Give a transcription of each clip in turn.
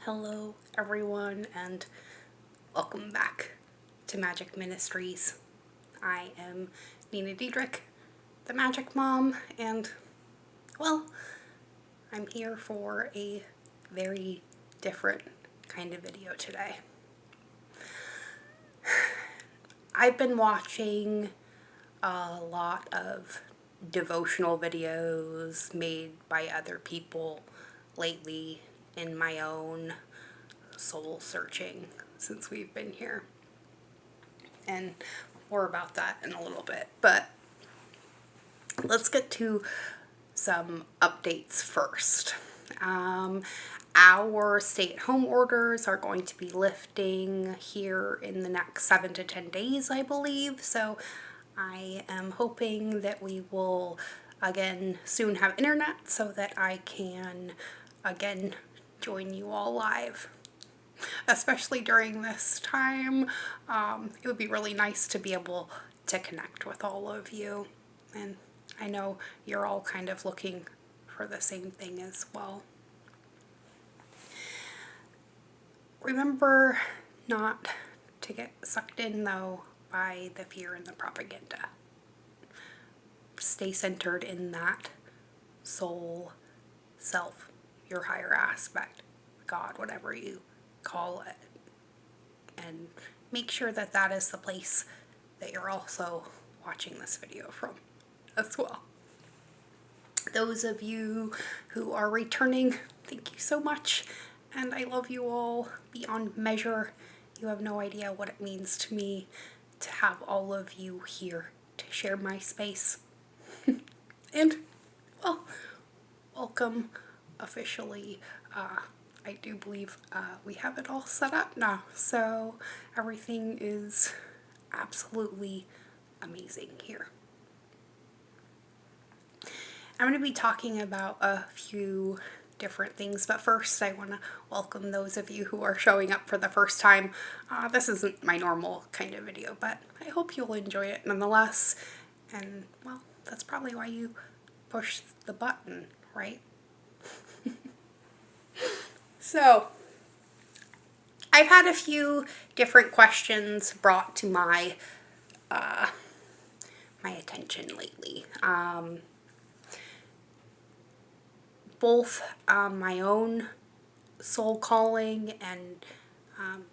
Hello everyone and welcome back to Majik Ministries. I am Nina Diedrich, the Magic Mom, and well, I'm here for a very different kind of video today. I've been watching a lot of devotional videos made by other people lately in my own soul searching since we've been here, and more about that in a little bit, but let's get to some updates first. Our stay-at-home orders are going to be lifting here in the next 7 to 10 days, I believe, so I am hoping that we will again soon have internet so that I can again join you all live, especially during this time. It would be really nice to be able to connect with all of you, and I know you're all kind of looking for the same thing as well. Remember not to get sucked in though by the fear and the propaganda. Stay centered in that soul self, your higher aspect, God, whatever you call it, and make sure that that is the place that you're also watching this video from as well. Those of you who are returning, thank you so much, and I love you all beyond measure. You have no idea what it means to me to have all of you here to share my space. And well, welcome officially. I do believe we have it all set up now, so everything is absolutely amazing here. I'm going to be talking about a few different things, but first I want to welcome those of you who are showing up for the first time. This isn't my normal kind of video, but I hope you'll enjoy it nonetheless, and well, that's probably why you push the button, right? So, I've had a few different questions brought to my attention lately. Both my own soul calling, and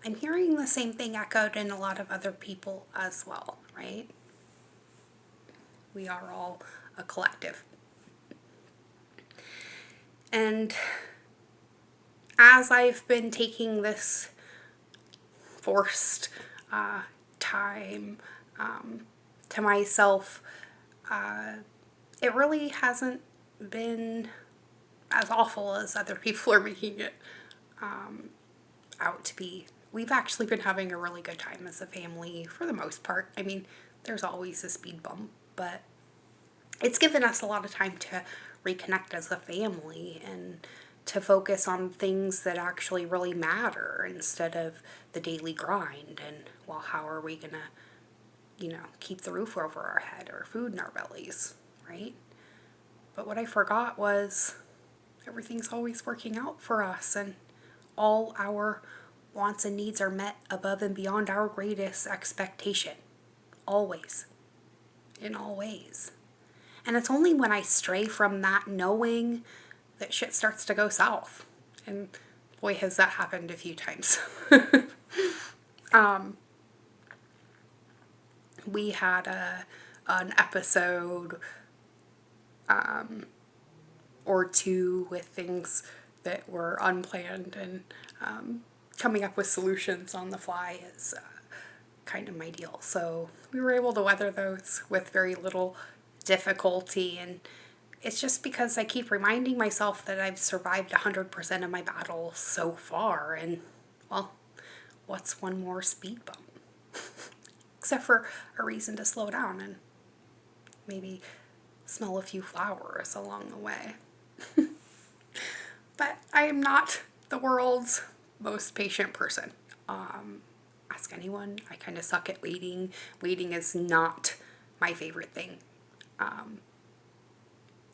I'm hearing the same thing echoed in a lot of other people as well, right? We are all a collective. And as I've been taking this forced time to myself, it really hasn't been as awful as other people are making it out to be. We've actually been having a really good time as a family for the most part. I mean, there's always a speed bump, but it's given us a lot of time to reconnect as a family and to focus on things that actually really matter instead of the daily grind and, well, how are we gonna, keep the roof over our head or food in our bellies, right? But what I forgot was everything's always working out for us, and all our wants and needs are met above and beyond our greatest expectation. Always. In all ways. And it's only when I stray from that knowing that shit starts to go south. And boy, has that happened a few times. We had an episode or two with things that were unplanned, and coming up with solutions on the fly is kind of my deal. So we were able to weather those with very little difficulty, and it's just because I keep reminding myself that I've survived 100% of my battles so far, and well, what's one more speed bump? Except for a reason to slow down and maybe smell a few flowers along the way. But I am not the world's most patient person. Ask anyone. I kind of suck at waiting. Waiting is not my favorite thing.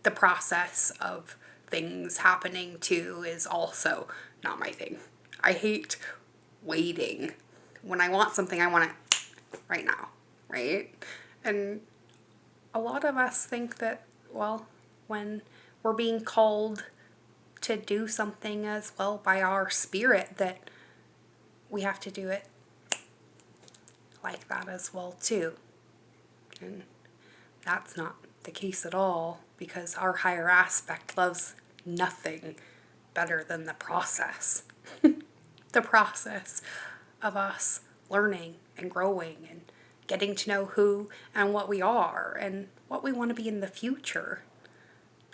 The process of things happening too is also not my thing. I hate waiting. When I want something, I want it right now, right? And a lot of us think that, well, when we're being called to do something as well by our spirit, that we have to do it like that as well too. And that's not the case at all, because our higher aspect loves nothing better than the process. The process of us learning and growing and getting to know who and what we are and what we want to be in the future.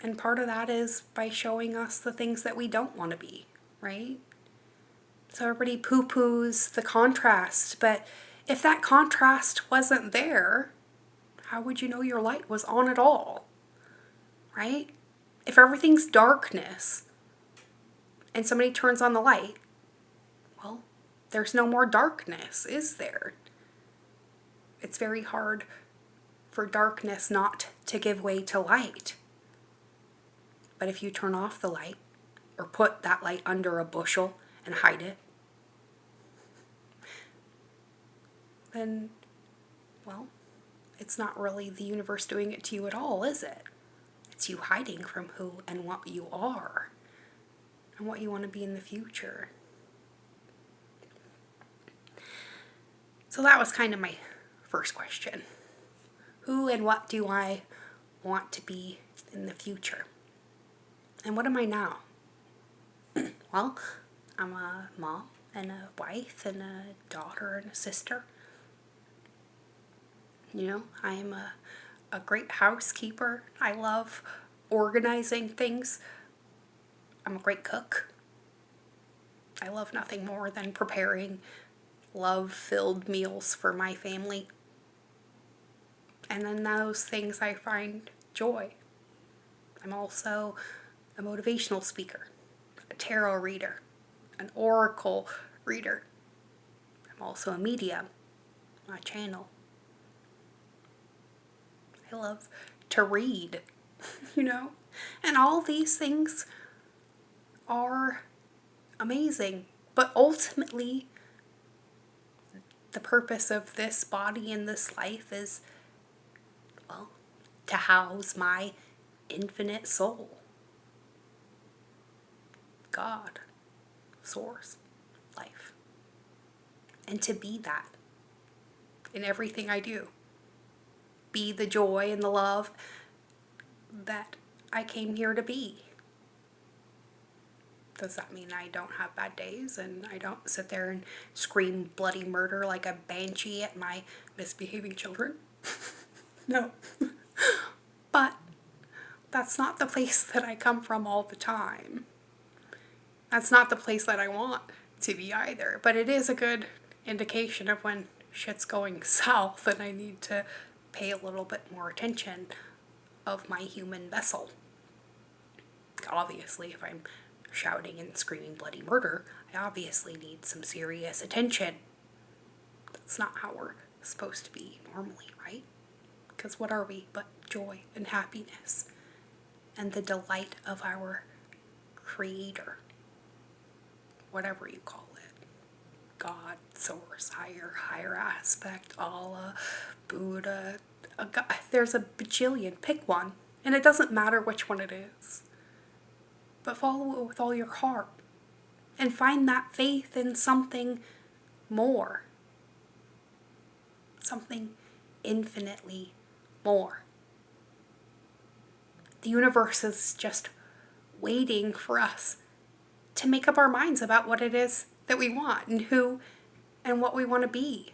And part of that is by showing us the things that we don't want to be, right? So everybody poo-poos the contrast, but if that contrast wasn't there, how would you know your light was on at all, right? If everything's darkness and somebody turns on the light, well, there's no more darkness, is there? It's very hard for darkness not to give way to light. But if you turn off the light or put that light under a bushel and hide it, then, well, it's not really the universe doing it to you at all, is it? It's you hiding from who and what you are and what you want to be in the future. So that was kind of my first question. Who and what do I want to be in the future? And what am I now? Well, I'm a mom and a wife and a daughter and a sister. You know, I'm a great housekeeper. I love organizing things. I'm a great cook. I love nothing more than preparing love-filled meals for my family. And in those things I find joy. I'm also a motivational speaker, a tarot reader, an oracle reader. I'm also a medium, a channel. I love to read, you know? And all these things are amazing. But ultimately, the purpose of this body and this life is, well, to house my infinite soul. God, source, life. And to be that in everything I do. Be the joy and the love that I came here to be. Does that mean I don't have bad days and I don't sit there and scream bloody murder like a banshee at my misbehaving children? No. But that's not the place that I come from all the time. That's not the place that I want to be either. But it is a good indication of when shit's going south and I need to pay a little bit more attention of my human vessel. Obviously, if I'm shouting and screaming bloody murder, I obviously need some serious attention. That's not how we're supposed to be normally, right? Because what are we but joy and happiness and the delight of our Creator, whatever you call it. God, source, higher aspect, Allah, Buddha, a God. There's a bajillion. Pick one. And it doesn't matter which one it is. But follow it with all your heart. And find that faith in something more. Something infinitely more. The universe is just waiting for us to make up our minds about what it is that we want and who and what we want to be.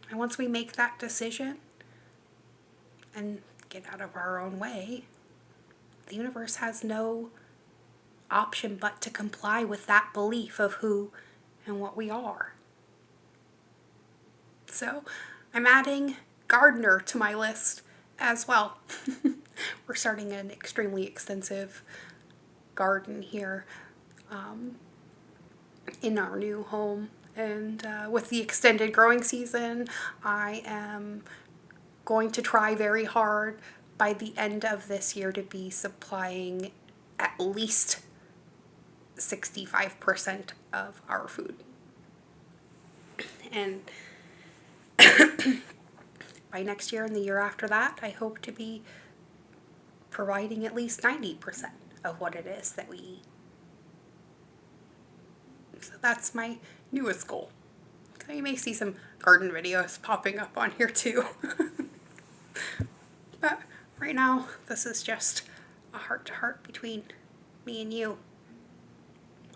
And once we make that decision and get out of our own way, the universe has no option but to comply with that belief of who and what we are. So I'm adding gardener to my list as well. We're starting an extremely extensive garden here in our new home, and with the extended growing season, I am going to try very hard by the end of this year to be supplying at least 65% of our food. And by next year and the year after that, I hope to be providing at least 90% of what it is that we eat. So that's my newest goal. So you may see some garden videos popping up on here too. But right now, this is just a heart-to-heart between me and you.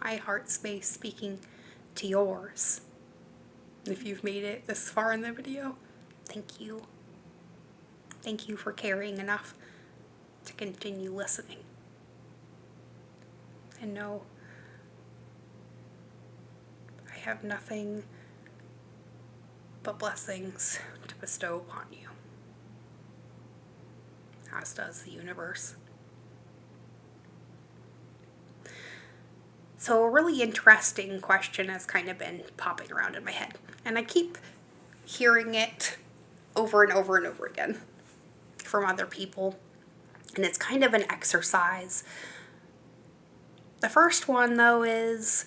My heart space speaking to yours. If you've made it this far in the video, thank you. Thank you for caring enough to continue listening. And know I have nothing but blessings to bestow upon you, as does the universe. So a really interesting question has kind of been popping around in my head, and I keep hearing it over and over and over again from other people, and it's kind of an exercise. The first one, though, is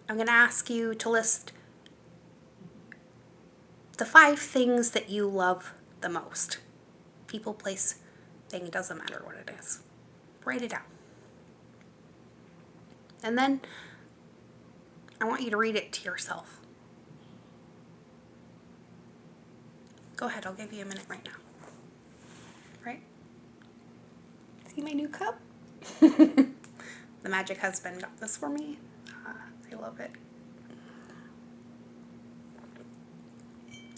I'm going to ask you to list the 5 things that you love the most. People, place, thing, doesn't matter what it is. Write it down. And then I want you to read it to yourself. Go ahead, I'll give you a minute right now. Right? See my new cup? The Magic husband got this for me. I love it.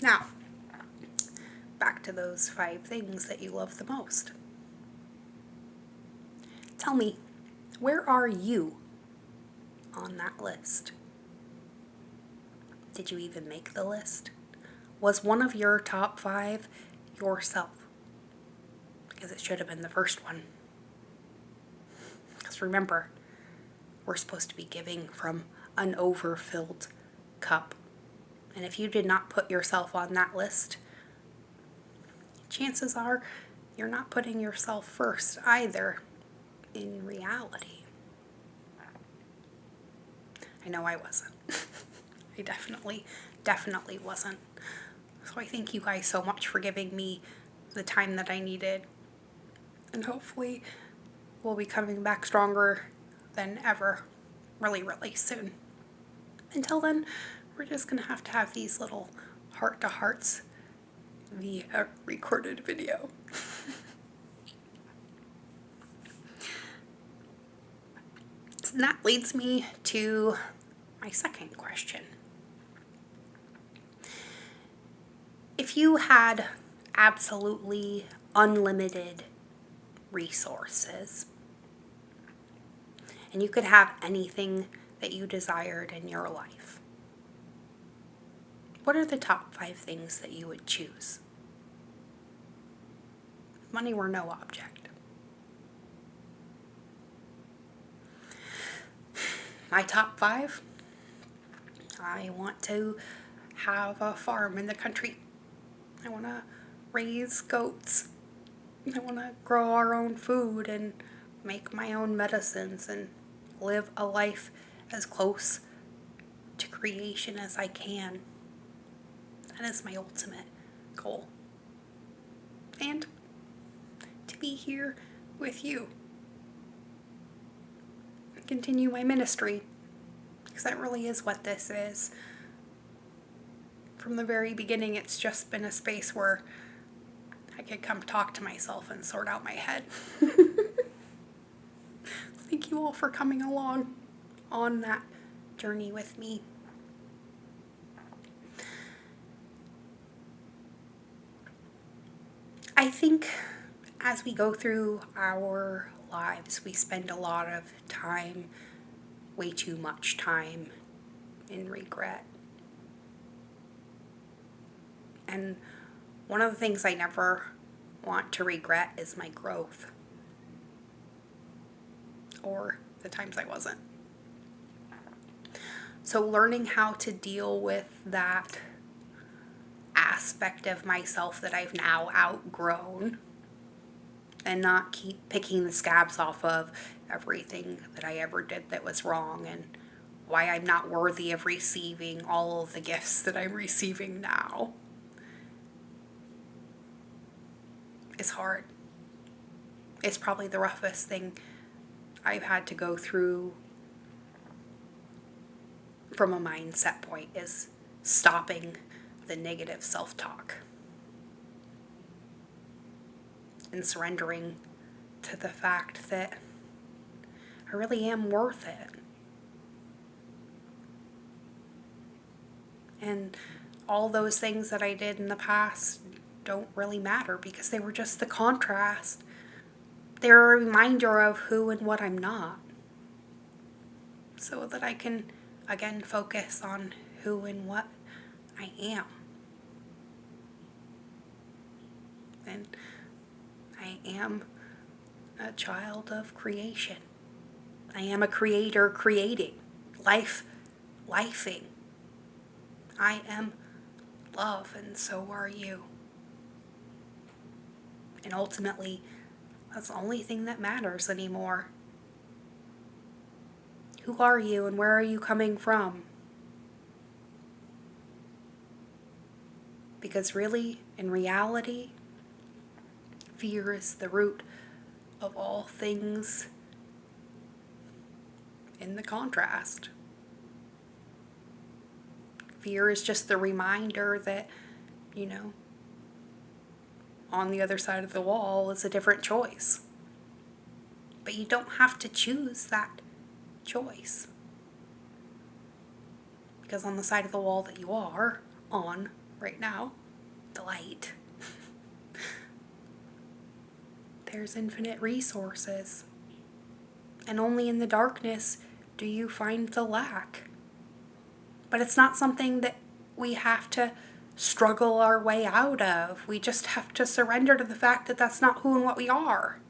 Now, back to those 5 things that you love the most. Tell me, where are you on that list? Did you even make the list? Was one of your top 5 yourself? Because it should have been the first one. Because remember, we're supposed to be giving from an overfilled cup. And if you did not put yourself on that list, chances are you're not putting yourself first either in reality. I know I wasn't. I definitely wasn't. So I thank you guys so much for giving me the time that I needed. And hopefully we'll be coming back stronger than ever really, really soon. Until then, we're just going to have these little heart-to-hearts via recorded video. And that leads me to my second question. If you had absolutely unlimited resources, and you could have anything that you desired in your life, what are the top 5 things that you would choose? Money were no object. My top 5, I want to have a farm in the country. I want to raise goats. I want to grow our own food and make my own medicines and live a life as close to creation as I can. That is my ultimate goal. And to be here with you. Continue my ministry, because that really is what this is. From the very beginning, it's just been a space where I could come talk to myself and sort out my head. Thank you all for coming along on that journey with me. I think as we go through our lives, we spend a lot of time, way too much time, in regret. And one of the things I never want to regret is my growth, or the times I wasn't. So learning how to deal with that aspect of myself that I've now outgrown, and not keep picking the scabs off of everything that I ever did that was wrong, and why I'm not worthy of receiving all of the gifts that I'm receiving now. It's hard. It's probably the roughest thing I've had to go through from a mindset point, is stopping the negative self-talk and surrendering to the fact that I really am worth it. And all those things that I did in the past don't really matter, because they were just the contrast. They're a reminder of who and what I'm not, so that I can again focus on who and what I am. And I am a child of creation. I am a creator creating, lifing. I am love, and so are you. And ultimately, that's the only thing that matters anymore. Who are you and where are you coming from? Because really, in reality, fear is the root of all things in the contrast. Fear is just the reminder that, on the other side of the wall is a different choice. But you don't have to choose that choice. Because on the side of the wall that you are on right now, the light, there's infinite resources. And only in the darkness do you find the lack. But it's not something that we have to struggle our way out of. We just have to surrender to the fact that that's not who and what we are.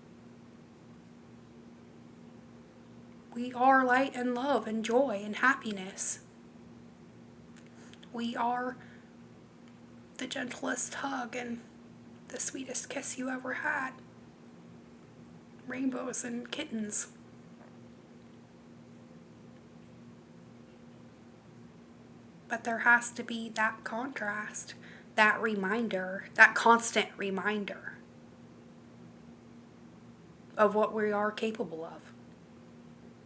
We are light and love and joy and happiness. We are the gentlest hug and the sweetest kiss you ever had. Rainbows and kittens. But there has to be that contrast, that reminder, that constant reminder of what we are capable of.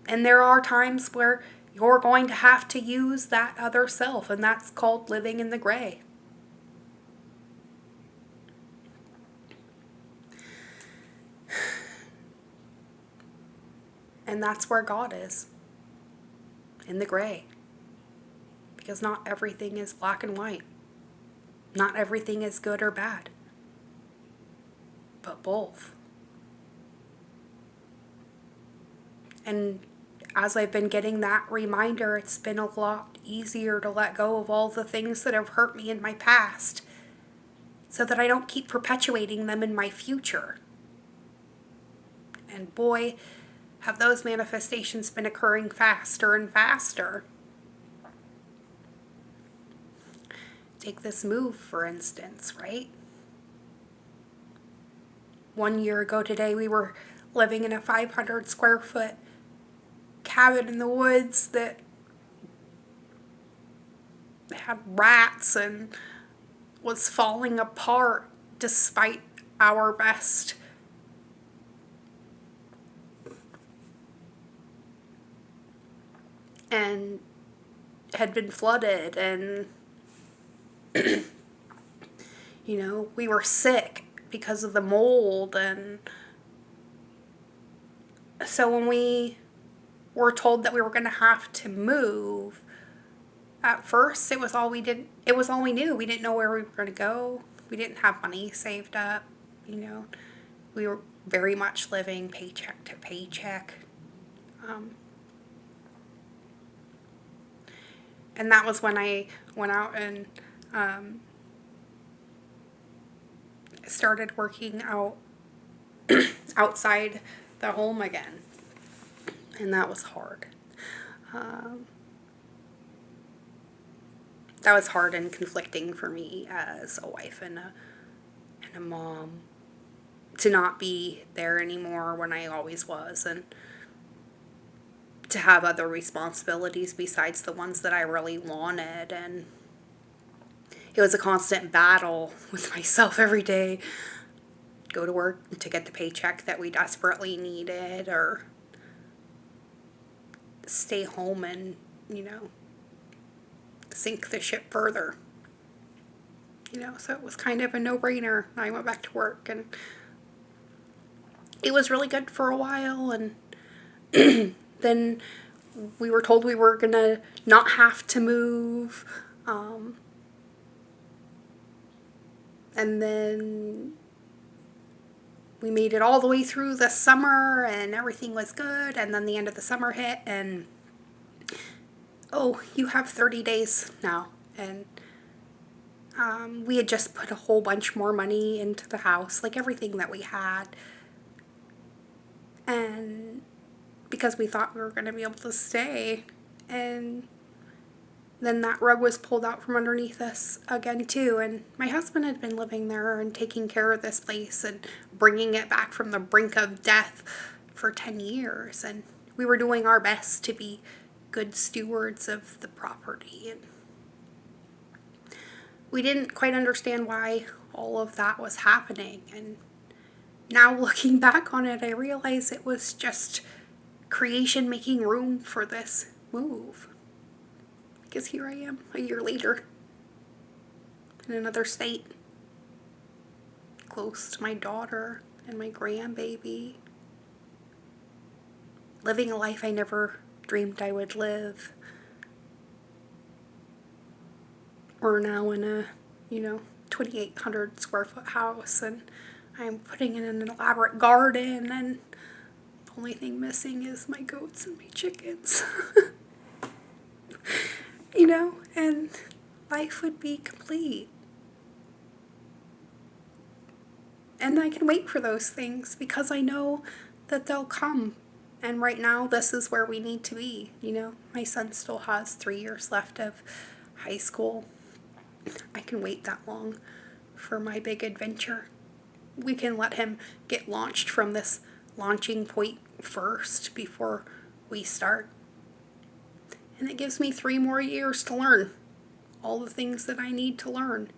And there are times where you're going to have to use that other self, and that's called living in the gray. And that's where God is, in the gray. Because not everything is black and white. Not everything is good or bad. But both. And as I've been getting that reminder, it's been a lot easier to let go of all the things that have hurt me in my past, so that I don't keep perpetuating them in my future. And boy, have those manifestations been occurring faster and faster. Take this move, for instance, right? 1 year ago today, we were living in a 500 square foot cabin in the woods that had rats and was falling apart despite our best and had been flooded, and we were sick because of the mold. And so when we were told that we were going to have to move, at first it was all we knew. We didn't know where we were going to go. We didn't have money saved up. We were very much living paycheck to paycheck. And that was when I went out and started working out outside the home again. And that was hard. That was hard and conflicting for me as a wife and a mom, to not be there anymore when I always was, and to have other responsibilities besides the ones that I really wanted. And it was a constant battle with myself every day. Go to work to get the paycheck that we desperately needed, or stay home and, sink the ship further. So it was kind of a no-brainer. I went back to work, and it was really good for a while, and then we were told we were gonna not have to move, and then we made it all the way through the summer, and everything was good, and then the end of the summer hit, and oh, you have 30 days now. And we had just put a whole bunch more money into the house, like everything that we had, and because we thought we were going to be able to stay, and then that rug was pulled out from underneath us again too. And my husband had been living there and taking care of this place and bringing it back from the brink of death for 10 years, and we were doing our best to be good stewards of the property, and we didn't quite understand why all of that was happening. And now looking back on it, I realize it was just creation making room for this move. Because here I am, a year later, in another state, close to my daughter and my grandbaby, living a life I never dreamed I would live. We're now in a, 2,800 square foot house, and I'm putting in an elaborate garden, and the only thing missing is my goats and my chickens. And life would be complete. And I can wait for those things because I know that they'll come. And right now, this is where we need to be. My son still has 3 years left of high school. I can wait that long for my big adventure. We can let him get launched from this launching point first before we start. And it gives me 3 more years to learn all the things that I need to learn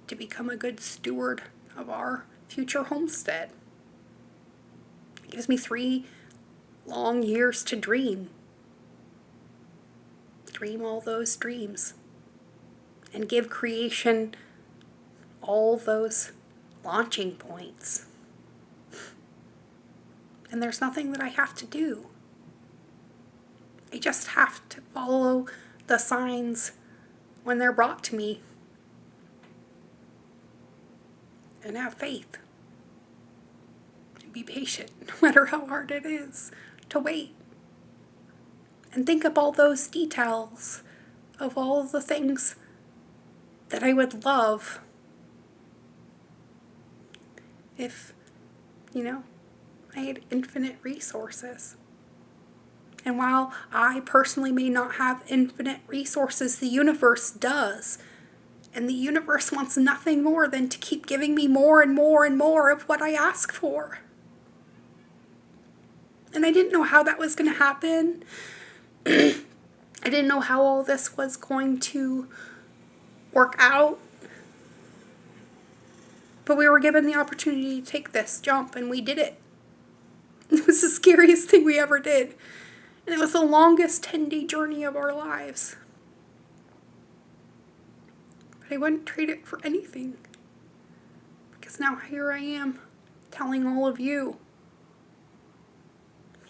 to become a good steward of our future homestead. It gives me 3 long years to dream. Dream all those dreams. And give creation all those launching points. And there's nothing that I have to do. I just have to follow the signs when they're brought to me. And have faith. And be patient, no matter how hard it is to wait. And think of all those details of all the things that I would love if, I had infinite resources. And while I personally may not have infinite resources, the universe does. And the universe wants nothing more than to keep giving me more and more and more of what I ask for. And I didn't know how that was going to happen. I didn't know how all this was going to work out. But we were given the opportunity to take this jump, and we did it. It was the scariest thing we ever did. And it was the longest 10-day journey of our lives. But I wouldn't trade it for anything. Because now here I am, telling all of you,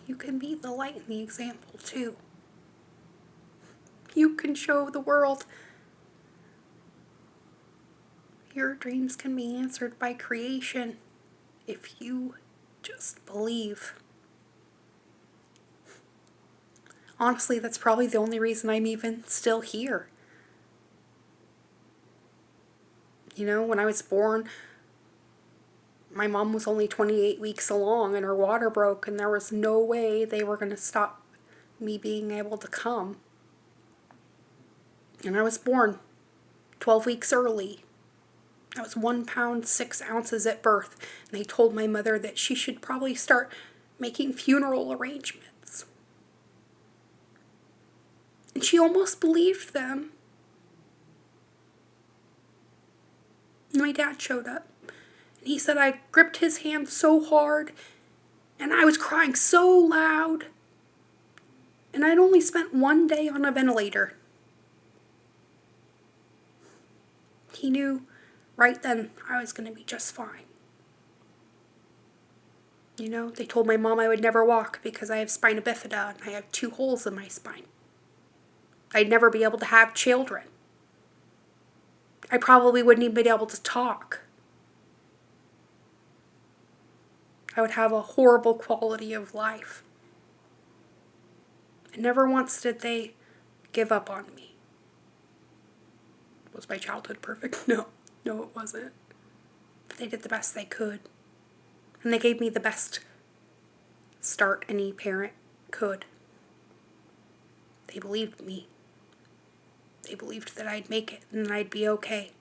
you can be the light and the example too. You can show the world your dreams can be answered by creation if you just believe. Honestly, that's probably the only reason I'm even still here. When I was born, my mom was only 28 weeks along and her water broke, and there was no way they were going to stop me being able to come. And I was born 12 weeks early. I was 1 pound 6 ounces at birth, and they told my mother that she should probably start making funeral arrangements. And she almost believed them. And my dad showed up, and he said I gripped his hand so hard, and I was crying so loud, and I'd only spent 1 day on a ventilator. He knew right then I was going to be just fine. You know, they told my mom I would never walk because I have spina bifida and I have 2 holes in my spine. I'd never be able to have children. I probably wouldn't even be able to talk. I would have a horrible quality of life. And never once did they give up on me. Was my childhood perfect? No, it wasn't. But they did the best they could. And they gave me the best start any parent could. They believed me. They believed that I'd make it and I'd be okay.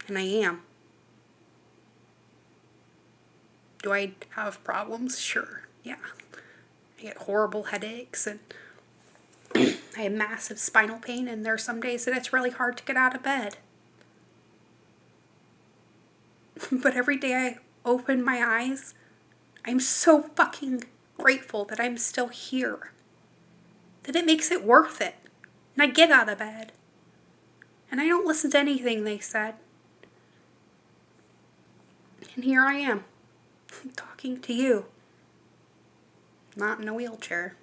And I am. Do I have problems? Sure, yeah. I get horrible headaches and I have massive spinal pain, and there are some days that it's really hard to get out of bed. But every day I open my eyes, I'm so fucking grateful that I'm still here. That it makes it worth it. And I get out of bed. And I don't listen to anything they said. And here I am, talking to you. Not in a wheelchair.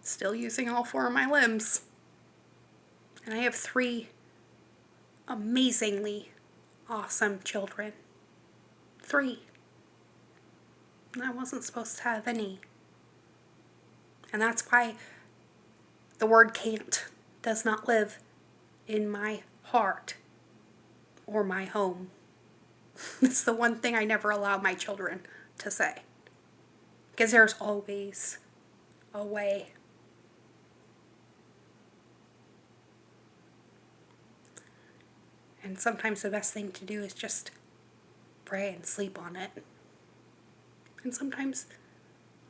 Still using all 4 of my limbs. And I have 3 amazingly awesome children. 3. And I wasn't supposed to have any. And that's why the word can't does not live in my heart or my home. It's the one thing I never allow my children to say. Because there's always a way. And sometimes the best thing to do is just pray and sleep on it. And sometimes,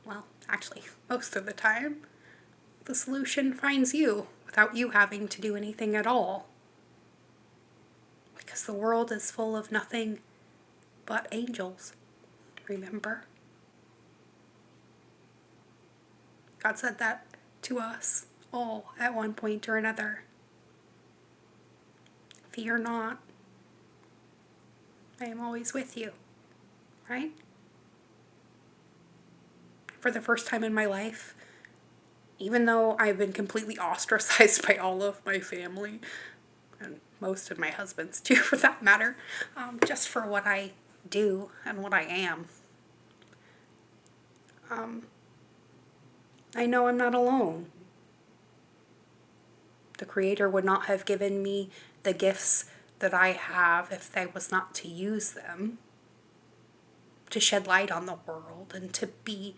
well, actually, most of the time, the solution finds you without you having to do anything at all. Because the world is full of nothing but angels. Remember? God said that to us all at one point or another. Fear not. I am always with you. Right? For the first time in my life, even though I've been completely ostracized by all of my family, and most of my husband's too for that matter, just for what I do and what I am, I know I'm not alone. The Creator would not have given me the gifts that I have if I was not to use them to shed light on the world and to be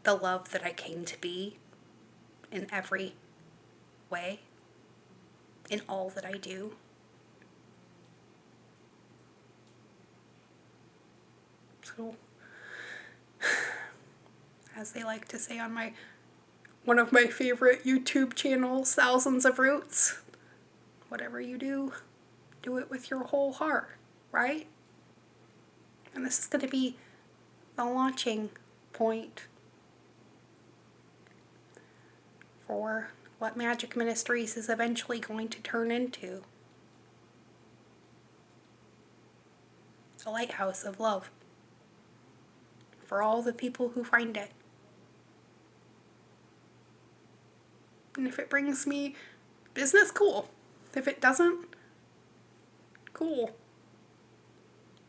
the love that I came to be in every way, in all that I do. So, as they like to say on one of my favorite YouTube channels, Thousands of Roots, whatever you do, do it with your whole heart, right? And this is going to be the launching point for what Majik Ministries is eventually going to turn into. A lighthouse of love for all the people who find it. And if it brings me business, cool. If it doesn't, cool.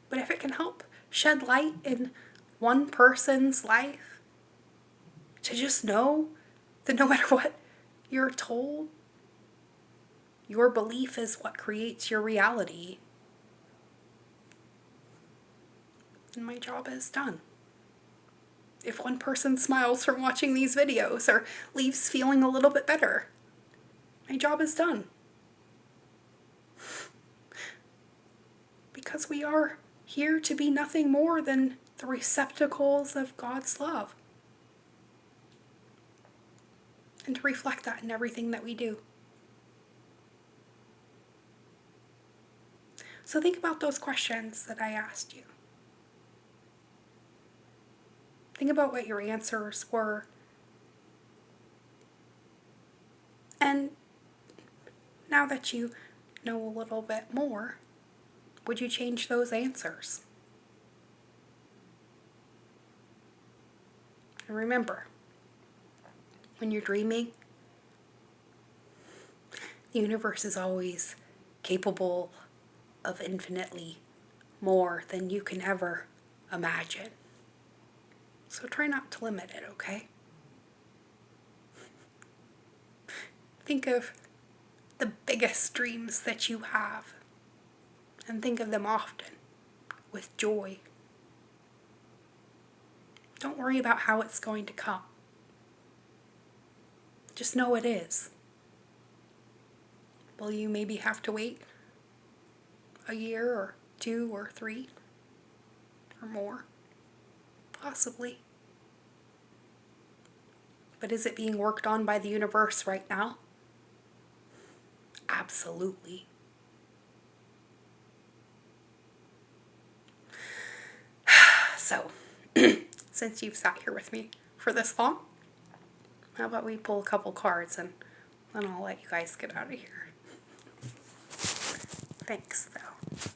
But if it can help shed light in one person's life, to just know that no matter what you're told, your belief is what creates your reality. And my job is done. If one person smiles from watching these videos or leaves feeling a little bit better, my job is done. because we are here to be nothing more than the receptacles of God's love. And to reflect that in everything that we do. So think about those questions that I asked you. Think about what your answers were. And now that you know a little bit more, would you change those answers? And remember, when you're dreaming, the universe is always capable of infinitely more than you can ever imagine. So try not to limit it, okay? Think of the biggest dreams that you have, and think of them often with joy. Don't worry about how it's going to come. Just know it is. Will you maybe have to wait a year or 2 or 3 or more? Possibly. But is it being worked on by the universe right now? Absolutely. So, since you've sat here with me for this long, how about we pull a couple cards and then I'll let you guys get out of here. Thanks, though.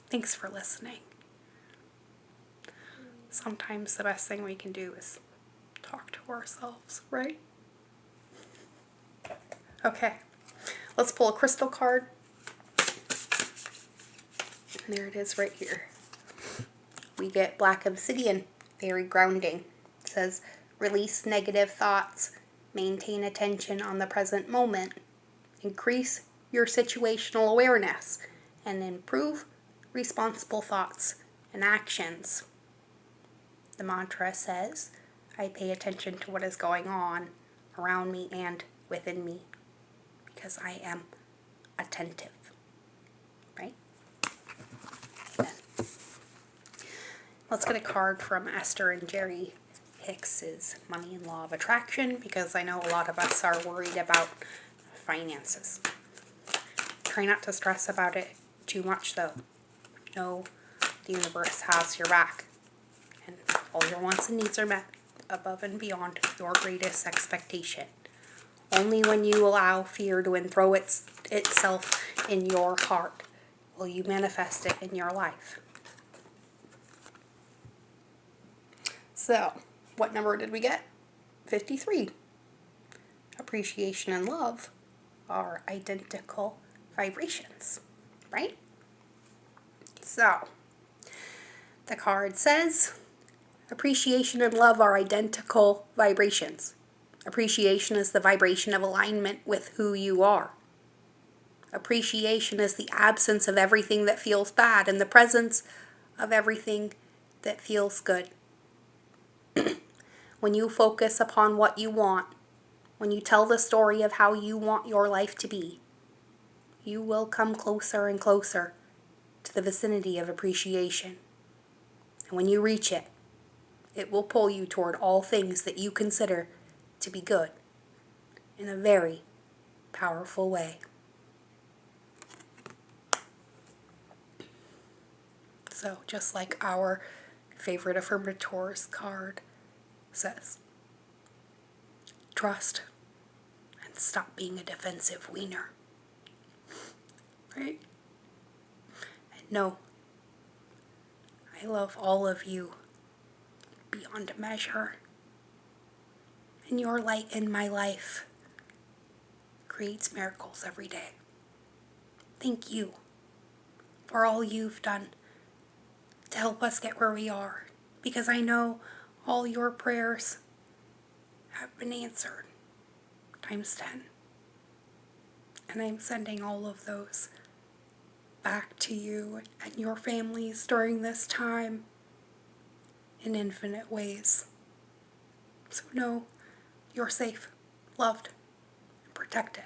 Thanks for listening. Sometimes the best thing we can do is talk to ourselves, right? Okay, let's pull a crystal card. And there it is right here. We get black obsidian, very grounding. It says, release negative thoughts, maintain attention on the present moment, increase your situational awareness, and improve responsible thoughts and actions. The mantra says, I pay attention to what is going on around me and within me because I am attentive. Right? Amen. Let's get a card from Esther and Jerry Hicks's Money and Law of Attraction, because I know a lot of us are worried about finances. Try not to stress about it too much, though. Know the universe has your back, and all your wants and needs are met above and beyond your greatest expectation. Only when you allow fear to enthroned itself in your heart will you manifest it in your life. So, what number did we get? 53. Appreciation and love are identical vibrations, right? So, the card says, appreciation and love are identical vibrations. Appreciation is the vibration of alignment with who you are. Appreciation is the absence of everything that feels bad and the presence of everything that feels good. When you focus upon what you want, when you tell the story of how you want your life to be, you will come closer and closer to the vicinity of appreciation. And when you reach it, it will pull you toward all things that you consider to be good in a very powerful way. So, just like our favorite affirmators card says, trust and stop being a defensive wiener. Right? And no, I love all of you beyond measure. And your light in my life creates miracles every day. Thank you for all you've done to help us get where we are, because I know all your prayers have been answered times 10. And I'm sending all of those back to you and your families during this time in infinite ways. So know you're safe, loved, and protected.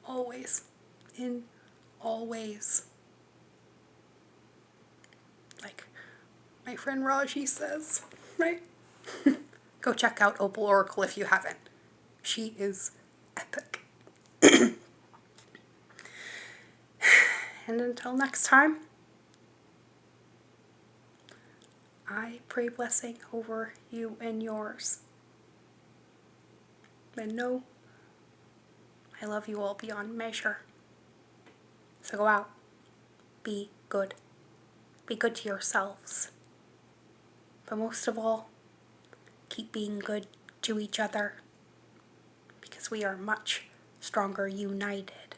Always, in all ways. my friend Raji says, right? Go check out Opal Oracle if you haven't. She is epic. And until next time, I pray blessing over you and yours. And know I love you all beyond measure. So go out. Be good. Be good to yourselves. But most of all, keep being good to each other. Because we are much stronger united.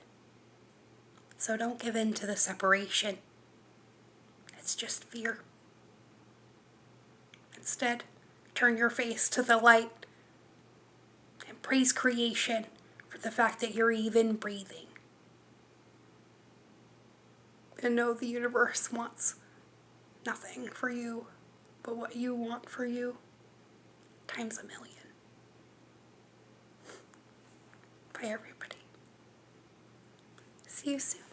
So don't give in to the separation. It's just fear. Instead, turn your face to the light and praise creation for the fact that you're even breathing. And know the universe wants nothing for you but what you want for you times a million. Bye, everybody. See you soon.